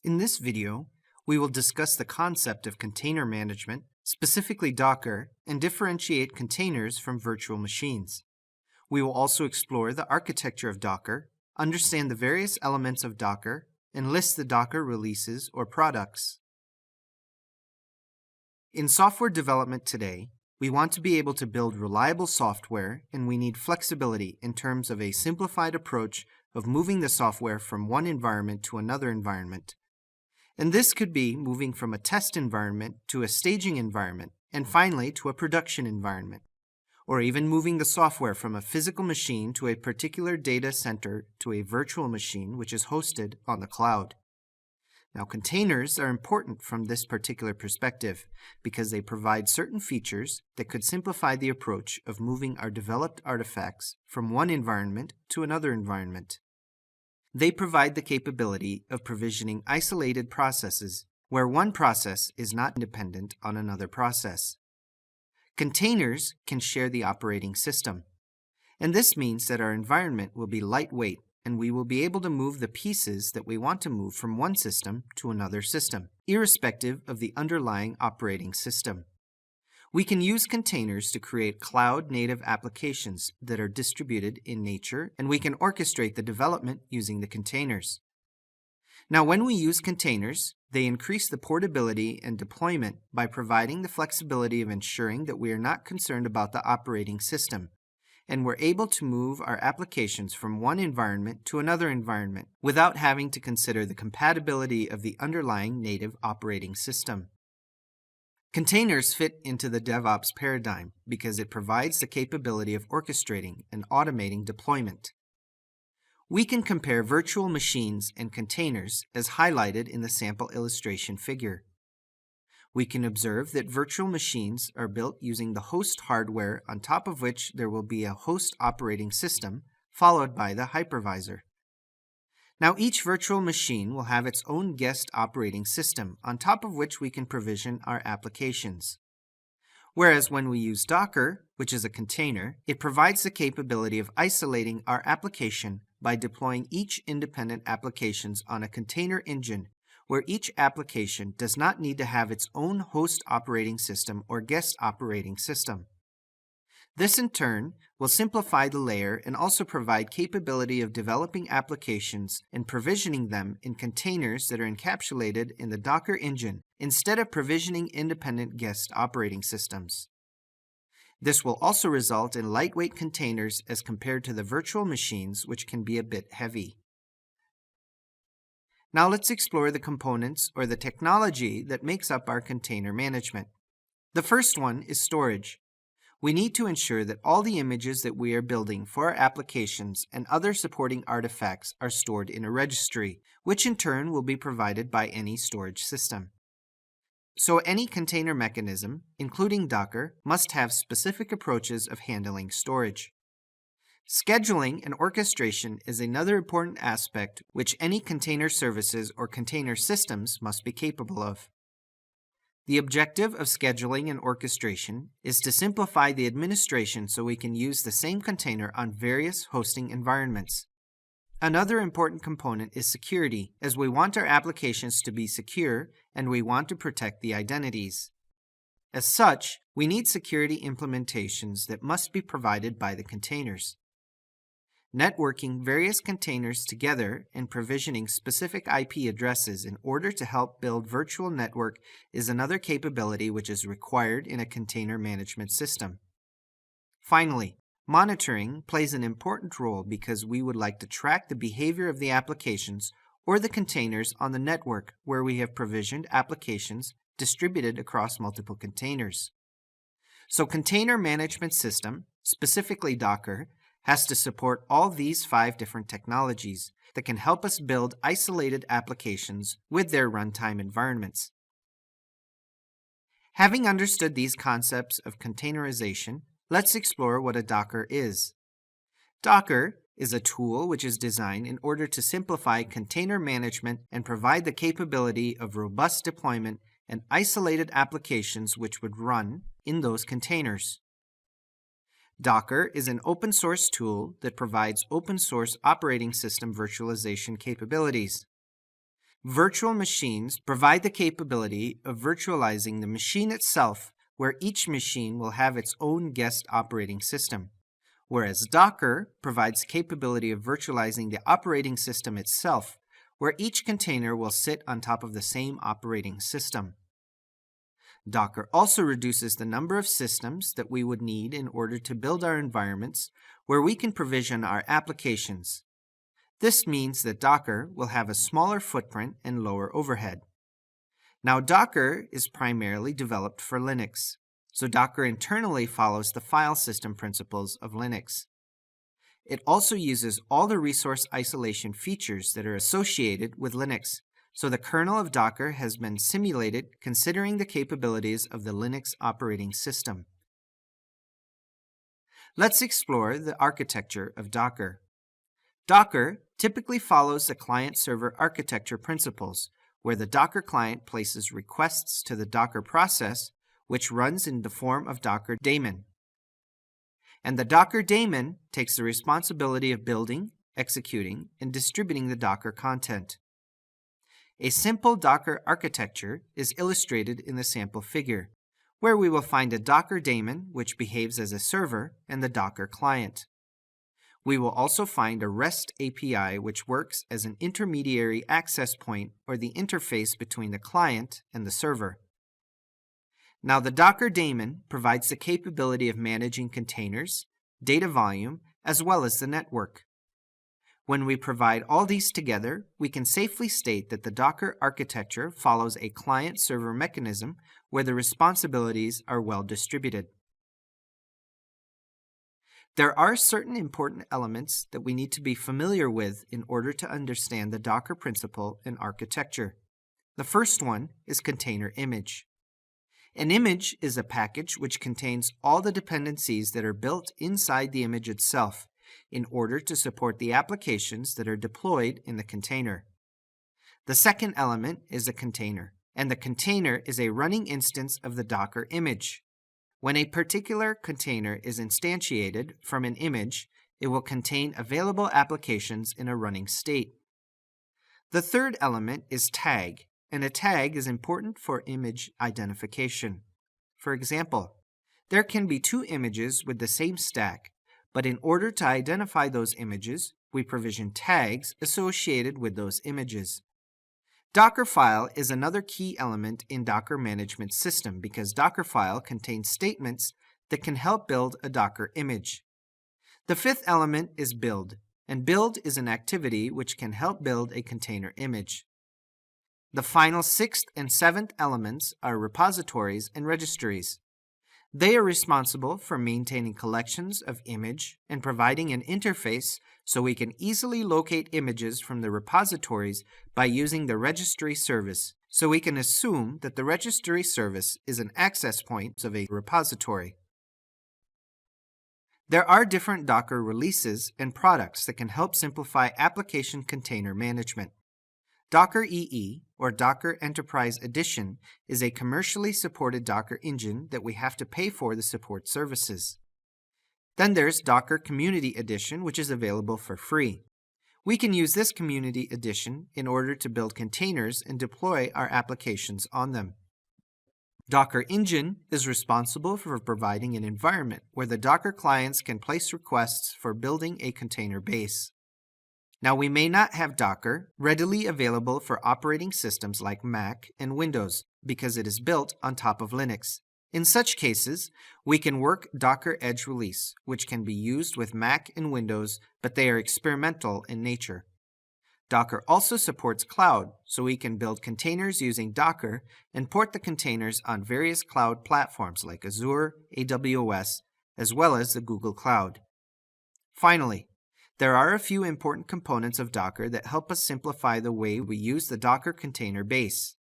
In this video, we will discuss the concept of container management, specifically Docker, and differentiate containers from virtual machines. We will also explore the architecture of Docker, understand the various elements of Docker, and list the Docker releases or products. In software development today, we want to be able to build reliable software, and we need flexibility in terms of a simplified approach of moving the software from one environment to another environment. And this could be moving from a test environment to a staging environment, and finally to a production environment, or even moving the software from a physical machine to a particular data center to a virtual machine which is hosted on the cloud. Now, containers are important from this particular perspective because they provide certain features that could simplify the approach of moving our developed artifacts from one environment to another environment. They provide the capability of provisioning isolated processes where one process is not dependent on another process. Containers can share the operating system, and this means that our environment will be lightweight and we will be able to move the pieces that we want to move from one system to another system, irrespective of the underlying operating system. We can use containers to create cloud-native applications that are distributed in nature, and we can orchestrate the development using the containers. Now, when we use containers, they increase the portability and deployment by providing the flexibility of ensuring that we are not concerned about the operating system, and we're able to move our applications from one environment to another environment without having to consider the compatibility of the underlying native operating system. Containers fit into the DevOps paradigm because it provides the capability of orchestrating and automating deployment. We can compare virtual machines and containers as highlighted in the sample illustration figure. We can observe that virtual machines are built using the host hardware on top of which there will be a host operating system followed by the hypervisor. Now, each virtual machine will have its own guest operating system on top of which we can provision our applications. Whereas when we use Docker, which is a container, it provides the capability of isolating our application by deploying each independent applications on a container engine, where each application does not need to have its own host operating system or guest operating system. This, in turn, will simplify the layer and also provide capability of developing applications and provisioning them in containers that are encapsulated in the Docker engine instead of provisioning independent guest operating systems. This will also result in lightweight containers as compared to the virtual machines, which can be a bit heavy. Now let's explore the components or the technology that makes up our container management. The first one is storage. We need to ensure that all the images that we are building for our applications and other supporting artifacts are stored in a registry, which in turn will be provided by any storage system. So any container mechanism, including Docker, must have specific approaches of handling storage. Scheduling and orchestration is another important aspect which any container services or container systems must be capable of. The objective of scheduling and orchestration is to simplify the administration so we can use the same container on various hosting environments. Another important component is security, as we want our applications to be secure and we want to protect the identities. As such, we need security implementations that must be provided by the containers. Networking various containers together and provisioning specific IP addresses in order to help build virtual network is another capability which is required in a container management system. Finally, monitoring plays an important role because we would like to track the behavior of the applications or the containers on the network where we have provisioned applications distributed across multiple containers. So container management system, specifically Docker, has to support all these 5 different technologies that can help us build isolated applications with their runtime environments. Having understood these concepts of containerization, let's explore what a Docker is. Docker is a tool which is designed in order to simplify container management and provide the capability of robust deployment and isolated applications which would run in those containers. Docker is an open source tool that provides open source operating system virtualization capabilities. Virtual machines provide the capability of virtualizing the machine itself, where each machine will have its own guest operating system, whereas Docker provides the capability of virtualizing the operating system itself, where each container will sit on top of the same operating system. Docker also reduces the number of systems that we would need in order to build our environments where we can provision our applications. This means that Docker will have a smaller footprint and lower overhead. Now, Docker is primarily developed for Linux, so Docker internally follows the file system principles of Linux. It also uses all the resource isolation features that are associated with Linux, so the kernel of Docker has been simulated considering the capabilities of the Linux operating system. Let's explore the architecture of Docker. Docker typically follows the client-server architecture principles, where the Docker client places requests to the Docker process, which runs in the form of Docker daemon. And the Docker daemon takes the responsibility of building, executing, and distributing the Docker content. A simple Docker architecture is illustrated in the sample figure, where we will find a Docker daemon which behaves as a server and the Docker client. We will also find a REST API which works as an intermediary access point or the interface between the client and the server. Now, the Docker daemon provides the capability of managing containers, data volume, as well as the network. When we provide all these together, we can safely state that the Docker architecture follows a client-server mechanism where the responsibilities are well distributed. There are certain important elements that we need to be familiar with in order to understand the Docker principle and architecture. The first one is container image. An image is a package which contains all the dependencies that are built inside the image itself in order to support the applications that are deployed in the container. The second element is a container, and the container is a running instance of the Docker image. When a particular container is instantiated from an image, it will contain available applications in a running state. The third element is tag, and a tag is important for image identification. For example, there can be two images with the same stack, but in order to identify those images, we provision tags associated with those images. Dockerfile is another key element in Docker management system because Dockerfile contains statements that can help build a Docker image. The fifth element is build, and build is an activity which can help build a container image. The final sixth and seventh elements are repositories and registries. They are responsible for maintaining collections of image and providing an interface so we can easily locate images from the repositories by using the registry service. So we can assume that the registry service is an access point of a repository. There are different Docker releases and products that can help simplify application container management. Docker EE, or Docker Enterprise Edition, is a commercially supported Docker engine that we have to pay for the support services. Then there's Docker Community Edition, which is available for free. We can use this Community Edition in order to build containers and deploy our applications on them. Docker Engine is responsible for providing an environment where the Docker clients can place requests for building a container base. Now, we may not have Docker readily available for operating systems like Mac and Windows because it is built on top of Linux. In such cases, we can work Docker Edge Release, which can be used with Mac and Windows, but they are experimental in nature. Docker also supports cloud, so we can build containers using Docker and port the containers on various cloud platforms like Azure, AWS, as well as the Google Cloud. Finally, there are a few important components of Docker that help us simplify the way we use the Docker container base.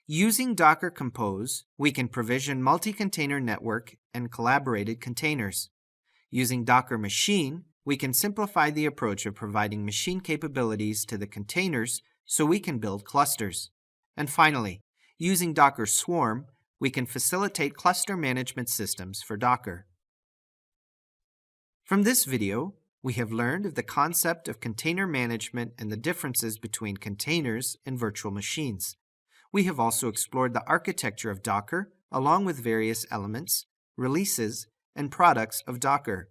Using Docker Compose, we can provision multi-container network and collaborated containers. Using Docker Machine, we can simplify the approach of providing machine capabilities to the containers so we can build clusters. And finally, using Docker Swarm, we can facilitate cluster management systems for Docker. From this video, we have learned of the concept of container management and the differences between containers and virtual machines. We have also explored the architecture of Docker, along with various elements, releases, and products of Docker.